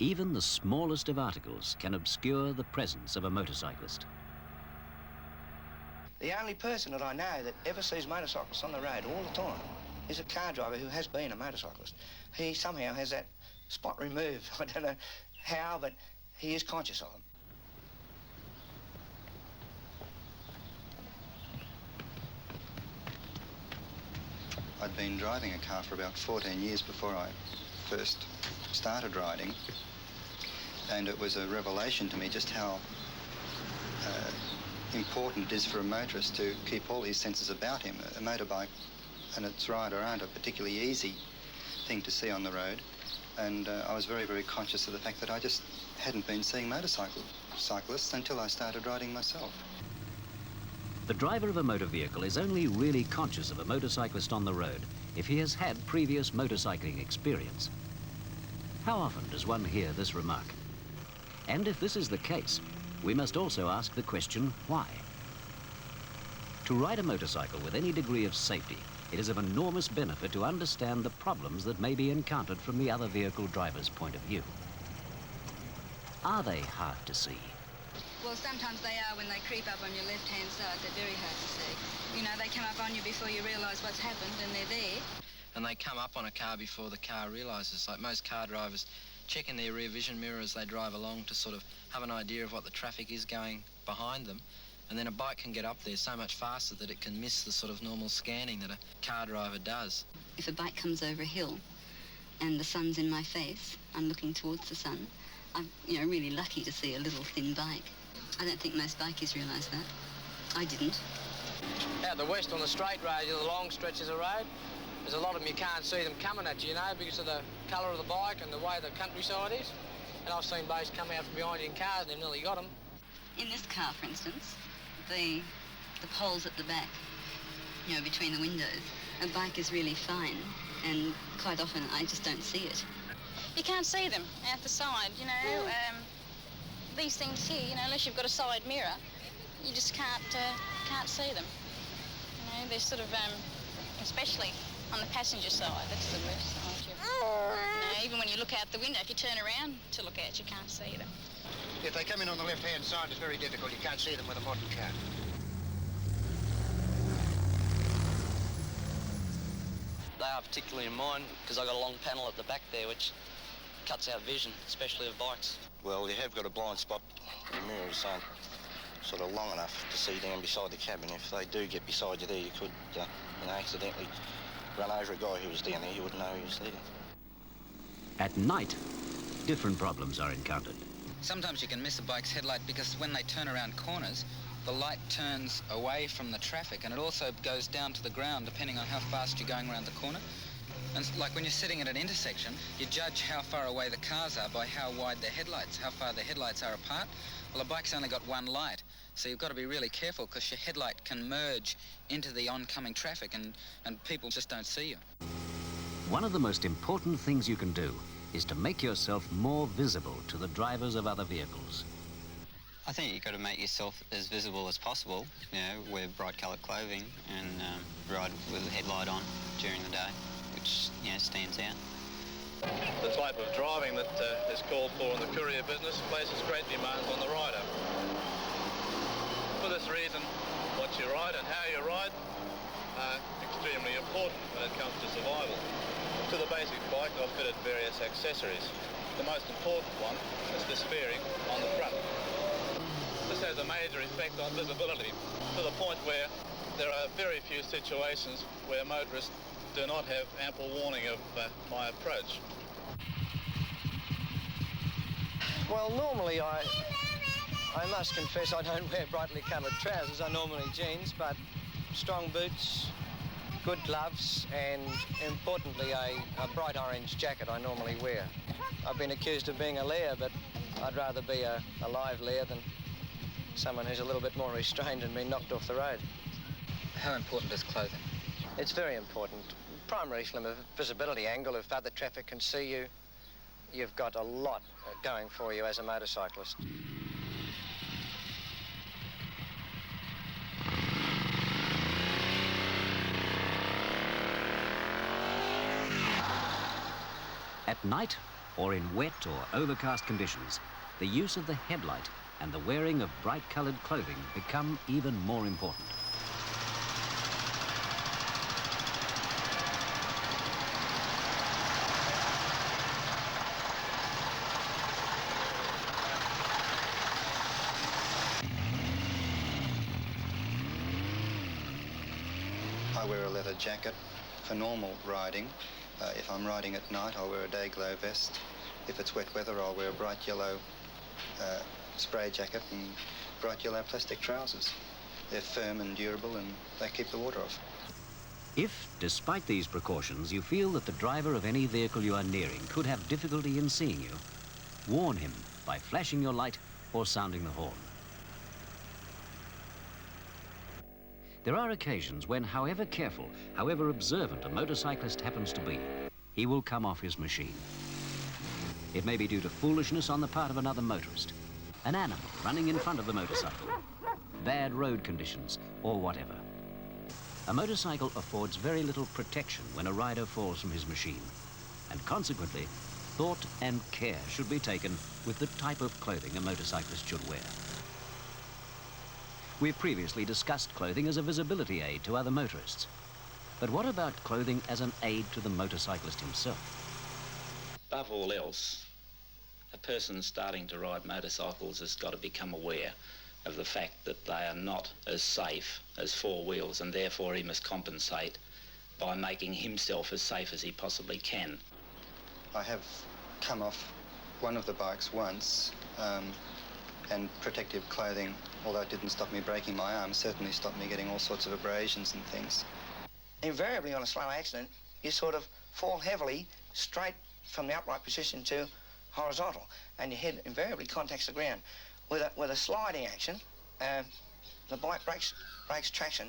Even the smallest of articles can obscure the presence of a motorcyclist. The only person that I know that ever sees motorcyclists on the road all the time is a car driver who has been a motorcyclist. He somehow has that spot removed. I don't know how, but he is conscious of them. I'd been driving a car for about 14 years before I first started riding, and it was a revelation to me just how important it is for a motorist to keep all his senses about him. A motorbike and its rider aren't a particularly easy thing to see on the road, and I was very, very conscious of the fact that I just hadn't been seeing motorcyclists until I started riding myself. The driver of a motor vehicle is only really conscious of a motorcyclist on the road if he has had previous motorcycling experience. How often does one hear this remark? And if this is the case, we must also ask the question, why? To ride a motorcycle with any degree of safety, it is of enormous benefit to understand the problems that may be encountered from the other vehicle driver's point of view. Are they hard to see? Well, sometimes they are when they creep up on your left-hand side. They're very hard to see. You know, they come up on you before you realise what's happened, and they're there. And they come up on a car before the car realises. Like most car drivers check in their rear vision mirror as they drive along to sort of have an idea of what the traffic is going behind them. And then a bike can get up there so much faster that it can miss the sort of normal scanning that a car driver does. If a bike comes over a hill and the sun's in my face, I'm looking towards the sun, I'm really lucky to see a little thin bike. I don't think most bikies realise that. I didn't. Out the west on the straight road, the long stretches of road, there's a lot of them you can't see them coming at you, because of the colour of the bike and the way the countryside is. And I've seen blokes come out from behind you in cars and they've nearly got them. In this car, for instance, the poles at the back, between the windows, a bike is really fine, and quite often I just don't see it. You can't see them out the side, these things here, unless you've got a side mirror, you just can't see them. They're sort of, especially on the passenger side, that's the worst side. Even when you look out the window, if you turn around to look out, you can't see them. If they come in on the left-hand side, it's very difficult. You can't see them with a modern car. They are particularly in mine because I've got a long panel at the back there which cuts out vision, especially of bikes. Well, you have got a blind spot. The mirrors aren't sort of long enough to see down beside the cabin. If they do get beside you there, you could accidentally run over a guy who was down there. You wouldn't know he was there. At night, different problems are encountered. Sometimes you can miss a bike's headlight because when they turn around corners, the light turns away from the traffic, and it also goes down to the ground depending on how fast you're going around the corner. And like when you're sitting at an intersection, you judge how far away the cars are by how wide their headlights, how far their headlights are apart. Well, a bike's only got one light, so you've got to be really careful because your headlight can merge into the oncoming traffic and people just don't see you. One of the most important things you can do is to make yourself more visible to the drivers of other vehicles. I think you've got to make yourself as visible as possible, wear bright coloured clothing and ride with a headlight on during the day, which, stands out. The type of driving that is called for in the courier business places great demands on the rider. For this reason, what you ride and how you ride are extremely important when it comes to survival. To the basic bike, I've fitted various accessories. The most important one is the fairing on the front. This has a major effect on visibility, to the point where there are very few situations where motorists do not have ample warning of my approach. Well, normally I must confess I don't wear brightly coloured trousers. I normally jeans, but strong boots, good gloves, and importantly a bright orange jacket I normally wear. I've been accused of being a lair, but I'd rather be a live lair than someone who's a little bit more restrained and been knocked off the road. How important is clothing? It's very important. Primarily from a visibility angle, if other traffic can see you, you've got a lot going for you as a motorcyclist. At night, or in wet or overcast conditions, the use of the headlight and the wearing of bright-coloured clothing become even more important. I wear a leather jacket for normal riding. If I'm riding at night, I'll wear a day glow vest. If it's wet weather, I'll wear a bright yellow spray jacket and bright yellow plastic trousers. They're firm and durable and they keep the water off. If, despite these precautions, you feel that the driver of any vehicle you are nearing could have difficulty in seeing you, warn him by flashing your light or sounding the horn. There are occasions when, however careful, however observant a motorcyclist happens to be, he will come off his machine. It may be due to foolishness on the part of another motorist, an animal running in front of the motorcycle, bad road conditions, or whatever. A motorcycle affords very little protection when a rider falls from his machine, and consequently, thought and care should be taken with the type of clothing a motorcyclist should wear. We've previously discussed clothing as a visibility aid to other motorists. But what about clothing as an aid to the motorcyclist himself? Above all else, a person starting to ride motorcycles has got to become aware of the fact that they are not as safe as four wheels, and therefore he must compensate by making himself as safe as he possibly can. I have come off one of the bikes once, and protective clothing, although it didn't stop me breaking my arm, certainly stopped me getting all sorts of abrasions and things. Invariably on a slow accident, you sort of fall heavily straight from the upright position to horizontal, and your head invariably contacts the ground. With a sliding action, the bike breaks traction,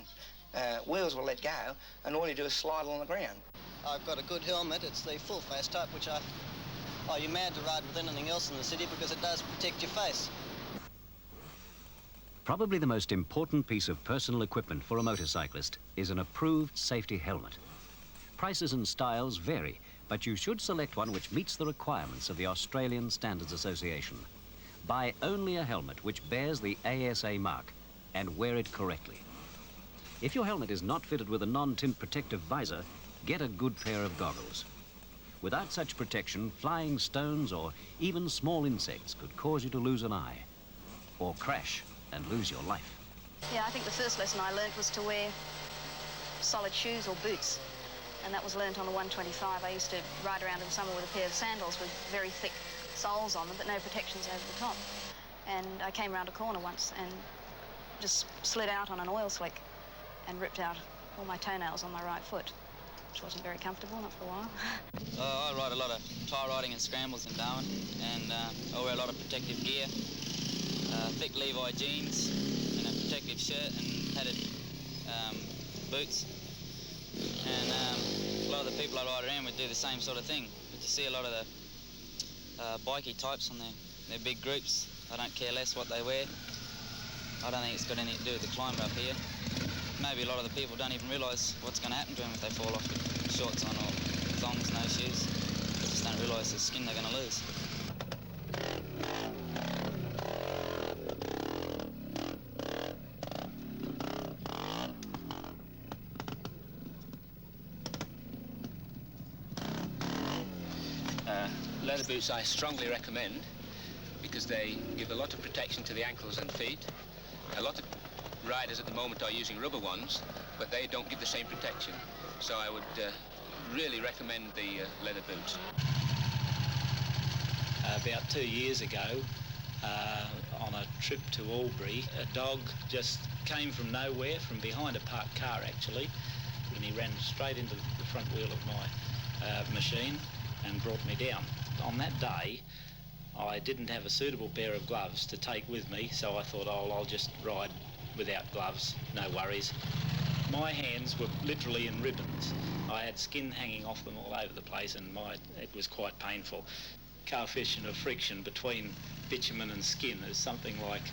wheels will let go, and all you do is slide along the ground. I've got a good helmet. It's the full face type, which you're mad to ride with anything else in the city because it does protect your face. Probably the most important piece of personal equipment for a motorcyclist is an approved safety helmet. Prices and styles vary, but you should select one which meets the requirements of the Australian Standards Association. Buy only a helmet which bears the ASA mark and wear it correctly. If your helmet is not fitted with a non-tint protective visor, get a good pair of goggles. Without such protection, flying stones or even small insects could cause you to lose an eye or crash and lose your life. Yeah, I think the first lesson I learnt was to wear solid shoes or boots, and that was learnt on the 125. I used to ride around in summer with a pair of sandals with very thick soles on them, but no protections over the top. And I came around a corner once and just slid out on an oil slick and ripped out all my toenails on my right foot, which wasn't very comfortable, not for a while. I ride a lot of tie riding and scrambles in Darwin, and I wear a lot of protective gear. Thick Levi jeans and a protective shirt and padded boots. And a lot of the people I ride around with do the same sort of thing. But you see a lot of the bikey types on their big groups. I don't care less what they wear. I don't think it's got anything to do with the climate up here. Maybe a lot of the people don't even realise what's going to happen to them if they fall off with shorts on or thongs, no shoes. They just don't realise the skin they're going to lose. Leather boots I strongly recommend because they give a lot of protection to the ankles and feet. A lot of riders at the moment are using rubber ones, but they don't give the same protection. So I would really recommend the leather boots. About 2 years ago, on a trip to Albury, a dog just came from nowhere, from behind a parked car actually, and he ran straight into the front wheel of my machine and brought me down. On that day, I didn't have a suitable pair of gloves to take with me, so I thought, oh, I'll just ride without gloves, no worries. My hands were literally in ribbons. I had skin hanging off them all over the place, and it was quite painful. Coefficient of friction between bitumen and skin is something like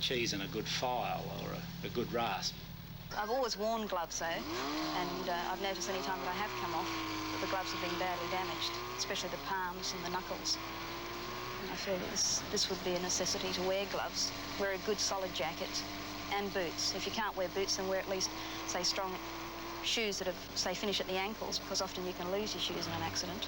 cheese and a good file or a good rasp. I've always worn gloves though, and I've noticed any time that I have come off that the gloves have been badly damaged. especially the palms and the knuckles. And I feel that this would be a necessity to wear gloves, wear a good solid jacket and boots. If you can't wear boots, then wear at least, say, strong shoes that have, say, finish at the ankles, because often you can lose your shoes in an accident.